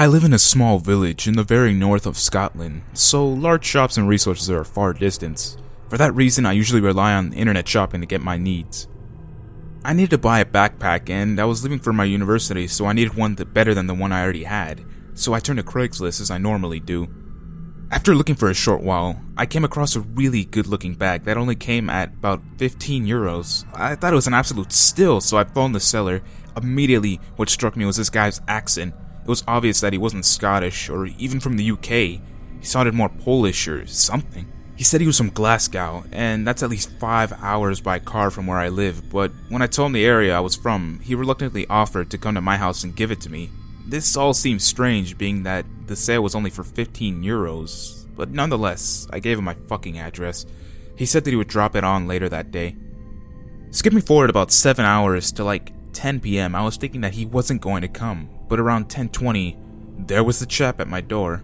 I live in a small village in the very north of Scotland, so large shops and resources are a far distance. For that reason, I usually rely on internet shopping to get my needs. I needed to buy a backpack, and I was leaving for my university, so I needed one better than the one I already had, so I turned to Craigslist as I normally do. After looking for a short while, I came across a really good-looking bag that only came at about 15 euros. I thought it was an absolute steal, so I phoned the seller. Immediately, what struck me was this guy's accent. It was obvious that he wasn't Scottish, or even from the UK. He sounded more Polish or something. He said he was from Glasgow, and that's at least 5 hours by car from where I live, but when I told him the area I was from, he reluctantly offered to come to my house and give it to me. This all seemed strange, being that the sale was only for 15 euros, but nonetheless, I gave him my fucking address. He said that he would drop it on later that day. Skipping forward about 7 hours to like 10 PM, I was thinking that he wasn't going to come, but around 10:20, there was the chap at my door.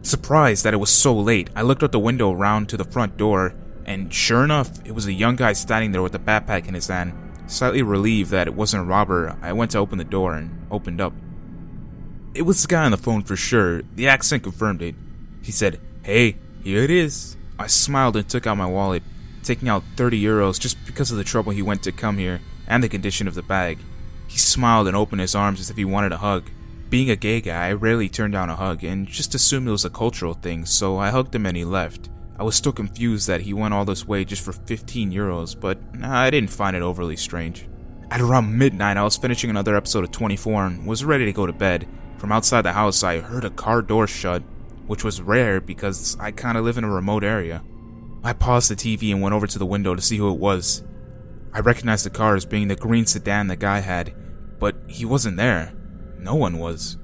Surprised that it was so late, I looked out the window around to the front door, and sure enough, it was a young guy standing there with a backpack in his hand. Slightly relieved that it wasn't a robber, I went to open the door and opened up. It was the guy on the phone for sure. The accent confirmed it. He said, "Hey, here it is." I smiled and took out my wallet, taking out 30 euros just because of the trouble he went to come here and the condition of the bag. He smiled and opened his arms as if he wanted a hug. Being a gay guy, I rarely turned down a hug and just assumed it was a cultural thing, so I hugged him and he left. I was still confused that he went all this way just for 15 euros, but I didn't find it overly strange. At around midnight, I was finishing another episode of 24 and was ready to go to bed. From outside the house, I heard a car door shut, which was rare because I kinda live in a remote area. I paused the TV and went over to the window to see who it was. I recognized the car as being the green sedan the guy had, but he wasn't there. No one was.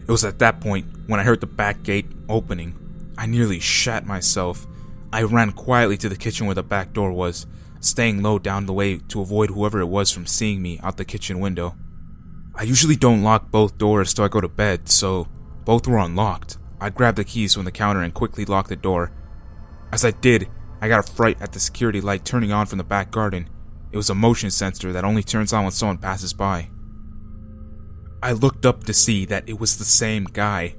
It was at that point when I heard the back gate opening. I nearly shat myself. I ran quietly to the kitchen where the back door was, staying low down the way to avoid whoever it was from seeing me out the kitchen window. I usually don't lock both doors till I go to bed, so both were unlocked. I grabbed the keys from the counter and quickly locked the door. As I did, I got a fright at the security light turning on from the back garden. It was a motion sensor that only turns on when someone passes by. I looked up to see that it was the same guy.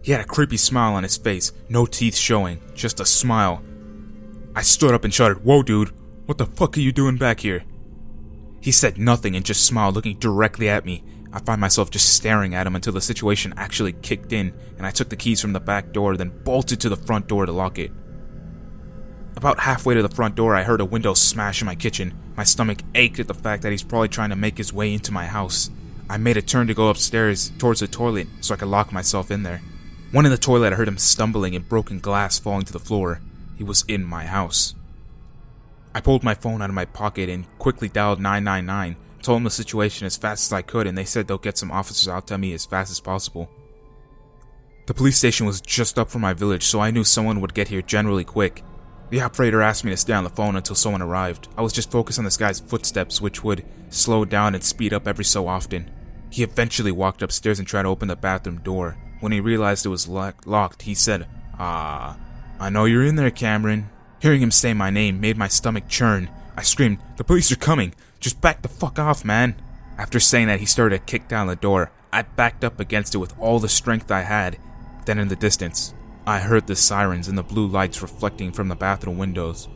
He had a creepy smile on his face, no teeth showing, just a smile. I stood up and shouted, "Whoa dude, what the fuck are you doing back here?" He said nothing and just smiled, looking directly at me. I find myself just staring at him until the situation actually kicked in, and I took the keys from the back door, then bolted to the front door to lock it. About halfway to the front door, I heard a window smash in my kitchen. My stomach ached at the fact that he's probably trying to make his way into my house. I made a turn to go upstairs towards the toilet so I could lock myself in there. When in the toilet, I heard him stumbling and broken glass falling to the floor. He was in my house. I pulled my phone out of my pocket and quickly dialed 999, told them the situation as fast as I could, and they said they'll get some officers out to me as fast as possible. The police station was just up from my village, so I knew someone would get here generally quick. The operator asked me to stay on the phone until someone arrived. I was just focused on this guy's footsteps, which would slow down and speed up every so often. He eventually walked upstairs and tried to open the bathroom door. When he realized it was locked, he said, "Ah, I know you're in there, Cameron." Hearing him say my name made my stomach churn. I screamed, "The police are coming! Just back the fuck off, man!" After saying that, he started to kick down the door. I backed up against it with all the strength I had. Then in the distance, I heard the sirens and the blue lights reflecting from the bathroom windows.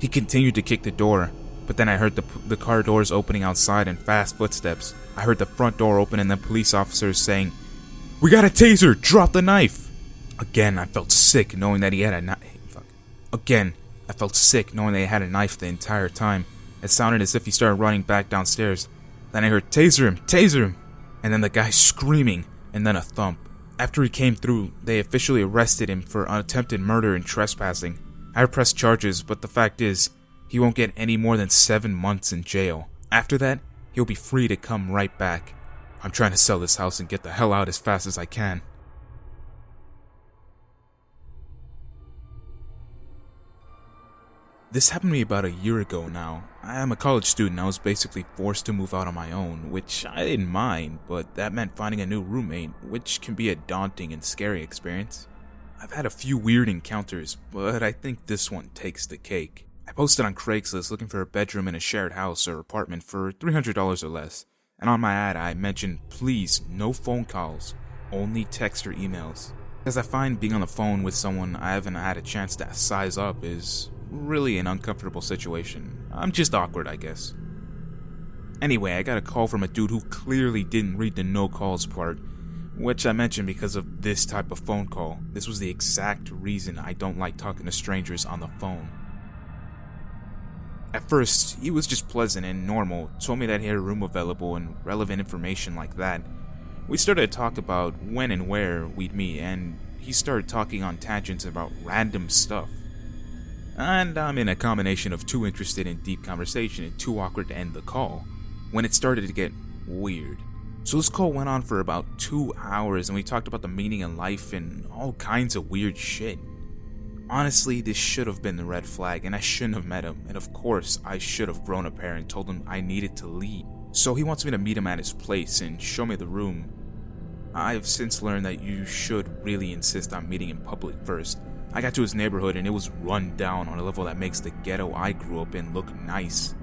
He continued to kick the door, but then I heard the car doors opening outside and fast footsteps. I heard the front door open and the police officers saying, "We got a taser! Drop the knife!" Again, I felt sick knowing that he had a knife. Again, I felt sick knowing that he had a knife the entire time. It sounded as if he started running back downstairs. Then I heard, "Taser him! Taser him!" And then the guy screaming, and then a thump. After he came through, they officially arrested him for attempted murder and trespassing. I pressed charges, but the fact is, he won't get any more than 7 months in jail. After that, he'll be free to come right back. I'm trying to sell this house and get the hell out as fast as I can. This happened to me about a year ago now. I am a college student. I was basically forced to move out on my own, which I didn't mind, but that meant finding a new roommate, which can be a daunting and scary experience. I've had a few weird encounters, but I think this one takes the cake. I posted on Craigslist looking for a bedroom in a shared house or apartment for $300 or less, and on my ad I mentioned, please, no phone calls. only text or emails. Because I find being on the phone with someone I haven't had a chance to size up is really an uncomfortable situation. I'm just awkward, I guess. Anyway, I got a call from a dude who clearly didn't read the no calls part, which I mentioned because of this type of phone call. This was the exact reason I don't like talking to strangers on the phone. At first, he was just pleasant and normal, told me that he had a room available and relevant information like that. We started to talk about when and where we'd meet, and he started talking on tangents about random stuff. And I'm in a combination of too interested in deep conversation and too awkward to end the call, when it started to get weird. So this call went on for about 2 hours, and we talked about the meaning in life and all kinds of weird shit. Honestly, this should have been the red flag, and I shouldn't have met him, and of course, I should have grown a pair and told him I needed to leave. So he wants me to meet him at his place and show me the room. I've since learned that you should really insist on meeting in public first. I got to his neighborhood and it was run down on a level that makes the ghetto I grew up in look nice.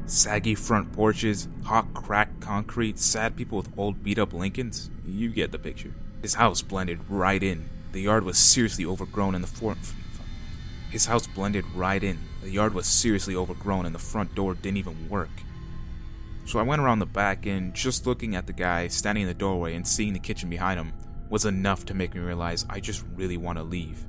Saggy front porches, hot cracked concrete, sad people with old beat up Lincolns. You get the picture. His house blended right in. The yard was seriously overgrown and the front door didn't even work. So I went around the back, and just looking at the guy standing in the doorway and seeing the kitchen behind him was enough to make me realize I just really want to leave.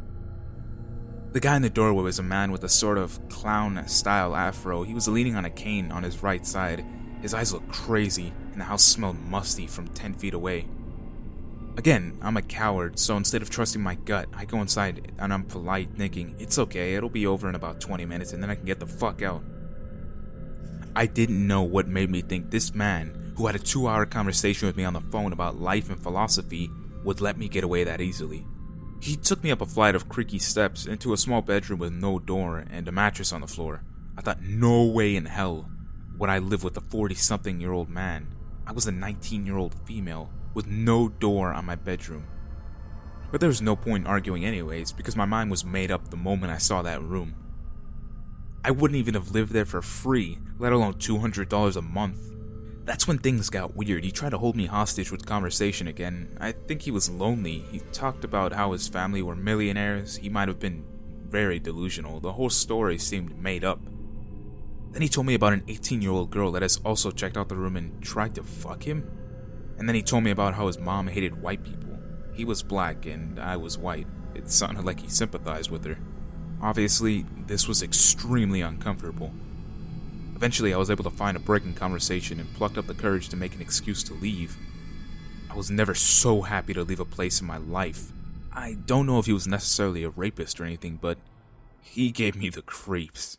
The guy in the doorway was a man with a sort of clown-style afro. He was leaning on a cane on his right side. His eyes looked crazy, and the house smelled musty from 10 feet away. Again, I'm a coward, so instead of trusting my gut, I go inside and I'm polite, thinking, it's okay, it'll be over in about 20 minutes and then I can get the fuck out. I didn't know what made me think this man, who had a 2-hour conversation with me on the phone about life and philosophy, would let me get away that easily. He took me up a flight of creaky steps into a small bedroom with no door and a mattress on the floor. I thought no way in hell would I live with a 40-something-year-old man. I was a 19-year-old female with no door on my bedroom. But there was no point in arguing anyways, because my mind was made up the moment I saw that room. I wouldn't even have lived there for free, let alone $200 a month. That's when things got weird. He tried to hold me hostage with conversation again. I think he was lonely. He talked about how his family were millionaires. He might have been very delusional. The whole story seemed made up. Then he told me about an 18-year-old girl that has also checked out the room and tried to fuck him. And then he told me about how his mom hated white people. He was black and I was white. It sounded like he sympathized with her. Obviously, this was extremely uncomfortable. Eventually, I was able to find a break in conversation and plucked up the courage to make an excuse to leave. I was never so happy to leave a place in my life. I don't know if he was necessarily a rapist or anything, but he gave me the creeps.